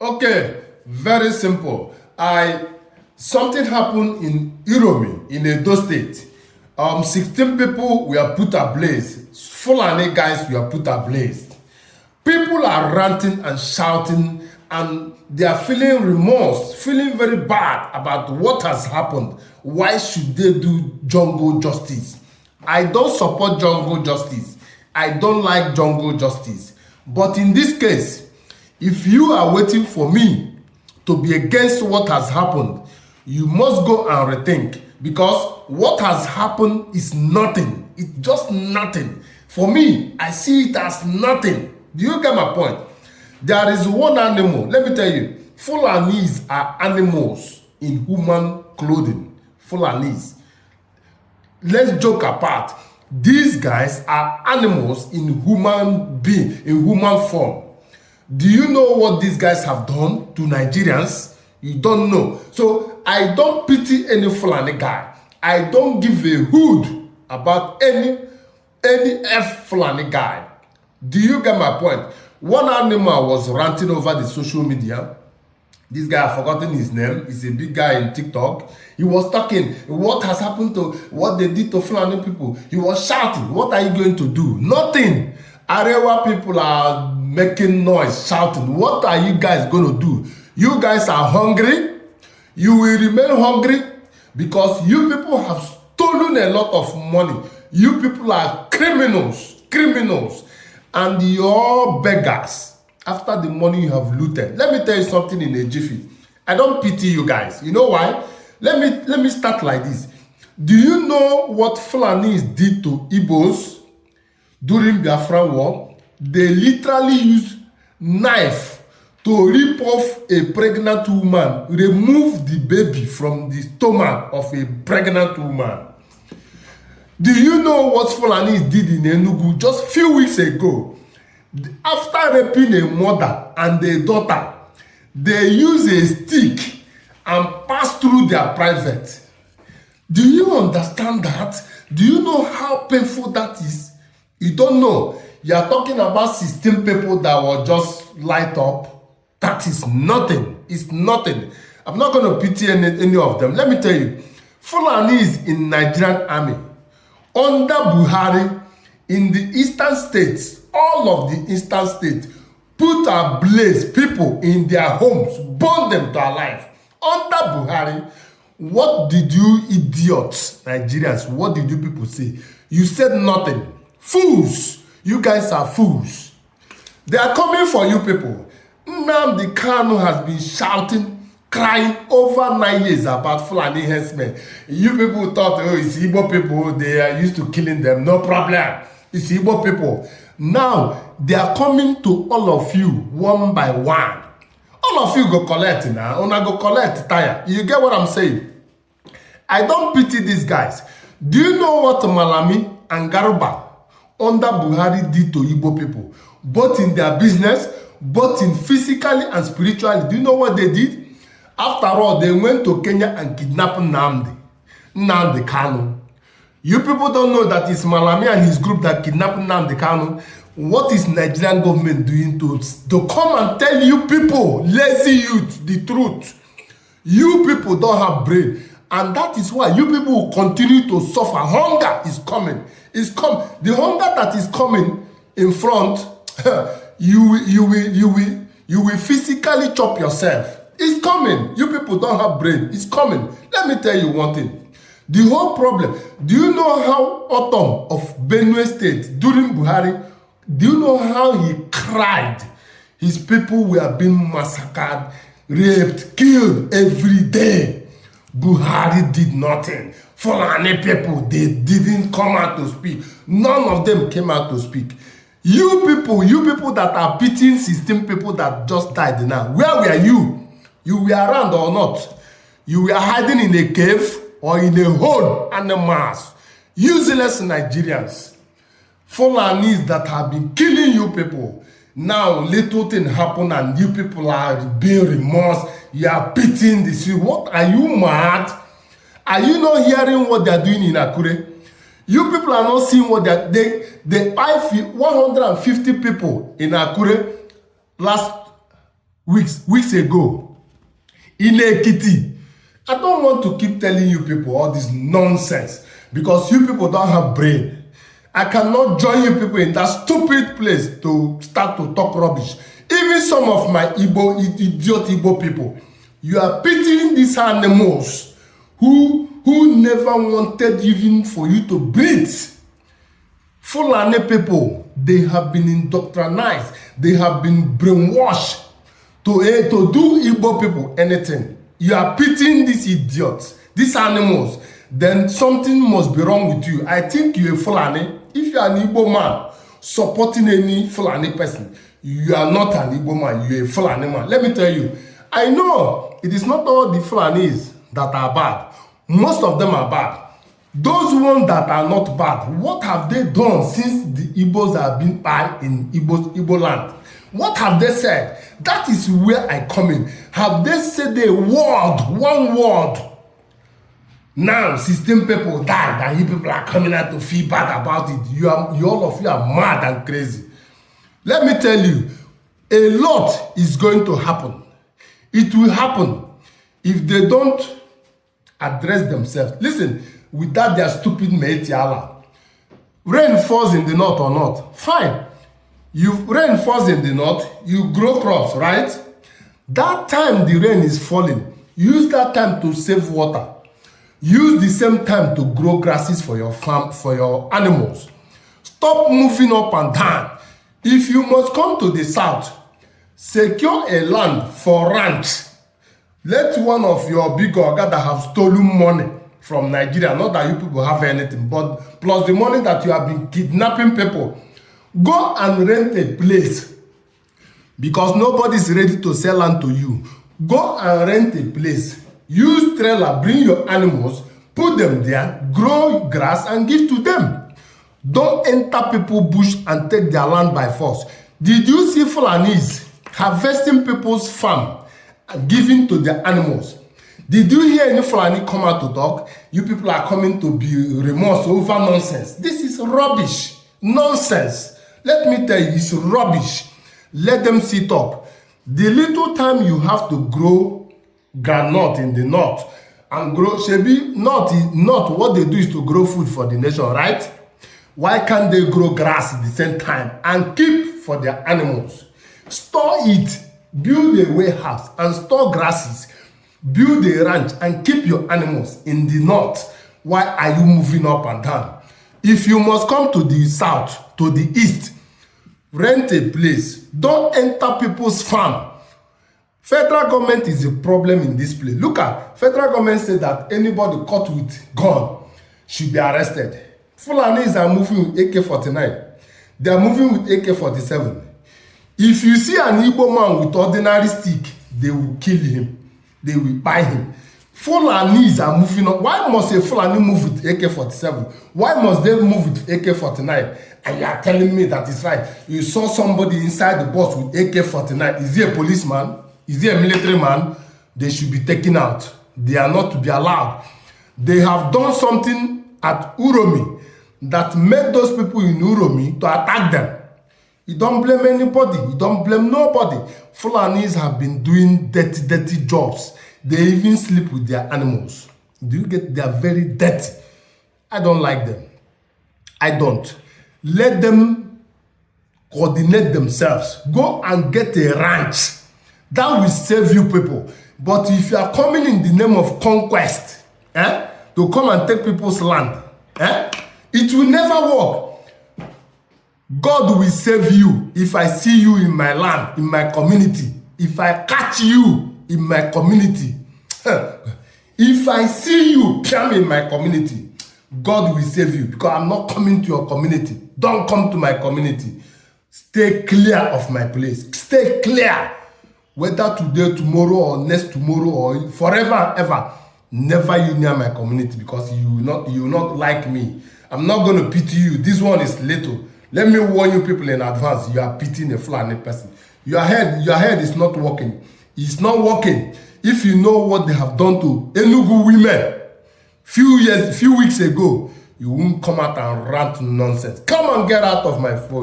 Okay, very simple. I Something happened in Uromi in Edo State. 16 people were put ablaze. Fulani guys were put ablaze. People are ranting and shouting, and they are feeling remorse, feeling very bad about what has happened. Why should they do jungle justice? I don't support jungle justice. I don't like jungle justice. But in this case, if you are waiting for me to be against what has happened, you must go and rethink, because what has happened is nothing. It's just nothing. For me, I see it as nothing. Do you get my point? There is one animal. Let me tell you, Fulanis are animals in human clothing. Fulanis. Let's joke apart. These guys are animals in human form. Do you know what these guys have done to Nigerians? You don't know. So I don't pity any Fulani guy. I don't give a hoot about any Fulani guy. Do you get my point? One animal was ranting over the social media. This guy, I've forgotten his name. He's a big guy in TikTok. He was talking, what has happened to what they did to Fulani people? He was shouting, what are you going to do? Nothing. Arewa people are making noise, shouting. What are you guys going to do? You guys are hungry. You will remain hungry because you people have stolen a lot of money. You people are criminals, and you're beggars after the money you have looted. Let me tell you something in a jiffy. I don't pity you guys. You know why? Let me start like this. Do you know what Fulanis did to Igbos during Biafran War? They literally used knife to rip off a pregnant woman, remove the baby from the stomach of a pregnant woman. Do you know what Fulani did in Enugu just a few weeks ago? After raping a mother and a daughter, they use a stick and pass through their private. Do you understand that? Do you know how painful that is? You don't know. You are talking about 16 people that were just light up. That is nothing. It's nothing. I'm not going to pity any of them. Let me tell you, Fulani is in Nigerian army. Under Buhari, in the eastern states, all of the eastern states, put ablaze people in their homes, burn them to alive. Under Buhari, what did you idiots, Nigerians, what did you people say? You said nothing. Fools. You guys are fools. They are coming for you people. Nnamdi Kanu has been shouting, crying over 9 years about Fulani herdsmen. You people thought, oh, it's Igbo people, they are used to killing them. No problem. It's Igbo people. Now, they are coming to all of you one by one. All of you go collect now. Una go collect tire. You get what I'm saying? I don't pity these guys. Do you know what Malami and Garuba under Buhari did to Igbo people? Both in their business, both in physically and spiritually. Do you know what they did? After all, they went to Kenya and kidnapped Nnamdi Kanu. You people don't know that it's Malami and his group that kidnapped Nnamdi Kanu. What is Nigerian government doing to come and tell you people, lazy youth, the truth? You people don't have brain. And that is why you people will continue to suffer. Hunger is coming. The hunger that is coming in front, you will physically chop yourself. It's coming. You people don't have brain. It's coming. Let me tell you one thing. The whole problem. Do you know how autumn of Benue State during Buhari? Do you know how he cried? His people were being massacred, raped, killed every day. Buhari did nothing. Fulani people, they didn't come out to speak. None of them came out to speak. You people that are beating 16 people that just died now, where were you? You were around or not? You were hiding in a cave or in a hole, animals. Useless Nigerians. Fulanis that have been killing you people. Now little thing happen and you people are being remorse. You are pitying this. What, are you mad? Are you not hearing what they are doing in Akure? You people are not seeing what they 150 people in Akure weeks ago in Ekiti. I don't want to keep telling you people all this nonsense because you people don't have brain. I cannot join you people in that stupid place to start to talk rubbish. Even some of my idiot Igbo people, you are pitying these animals who never wanted even for you to breathe. Fulani people, they have been indoctrinized, they have been brainwashed to do Igbo people anything. You are pitying these idiots, these animals, then something must be wrong with you. I think you're a Fulani. If you are an Igbo man supporting any Fulani person, you are not an Igbo man, you're a Fulani man. Let me tell you, I know it is not all the Fulanis that are bad. Most of them are bad. Those ones that are not bad, what have they done since the Igbos have been by in Igbo land? What have they said? That is where I come in. Have they said a word, one word? Now, 16 people died and you people are coming out to feel bad about it. You all of you are mad and crazy. Let me tell you, a lot is going to happen. It will happen if they don't address themselves. Listen, without their stupid Meitiala. Rain falls in the north or not? Fine. Rain falls in the north, you grow crops, right? That time the rain is falling, use that time to save water. Use the same time to grow grasses for your farm, for your animals. Stop moving up and down. If you must come to the south, secure a land for ranch. Let one of your big oga that have stolen money from Nigeria, not that you people have anything, but plus the money that you have been kidnapping people, go and rent a place because nobody is ready to sell land to you. Go and rent a place. Use trailer, bring your animals, put them there, grow grass and give to them. Don't enter people bush and take their land by force. Did you see Fulanis harvesting people's farm and giving to their animals? Did you hear any Fulani come out to talk? You people are coming to be remorse over nonsense. This is rubbish. Nonsense. Let me tell you, it's rubbish. Let them sit up. The little time you have to grow groundnut in the north and grow, shebi, not what they do is to grow food for the nation, right? Why can't they grow grass at the same time and keep for their animals? Store it, build a warehouse and store grasses, build a ranch and keep your animals in the north. Why are you moving up and down? If you must come to the south, to the east, rent a place. Don't enter people's farm. Federal government is a problem in this place. Look at, federal government said that anybody caught with gun should be arrested. Fulanis are moving with AK-49. They are moving with AK-47. If you see an Igbo man with ordinary stick, they will kill him. They will buy him. Fulanis are moving up. Why must a Fulani move with AK-47? Why must they move with AK-49? And you are telling me that it's right. You saw somebody inside the bus with AK-49. Is he a policeman? Is he a military man? They should be taken out. They are not to be allowed. They have done something at Uromi that made those people in Uromi to attack them. You don't blame anybody. You don't blame nobody. Fulanis have been doing dirty jobs. They even sleep with their animals. Do you get? They are very dirty. I don't like them. I don't. Let them coordinate themselves. Go and get a ranch. That will save you people. But if you are coming in the name of conquest, to come and take people's land, it will never work. God will save you if I see you in my land, in my community. If I catch you in my community, if I see you in my community, God will save you because I'm not coming to your community. Don't come to my community. Stay clear of my place. Stay clear. Whether today, tomorrow, or next tomorrow, or forever, ever, never you near my community because you will not like me. I'm not going to pity you. This one is little. Let me warn you people in advance. You are pitying a Fulani person. Your head is not working. It's not working. If you know what they have done to Enugu women few weeks ago, you won't come out and rant nonsense. Come and get out of my phone.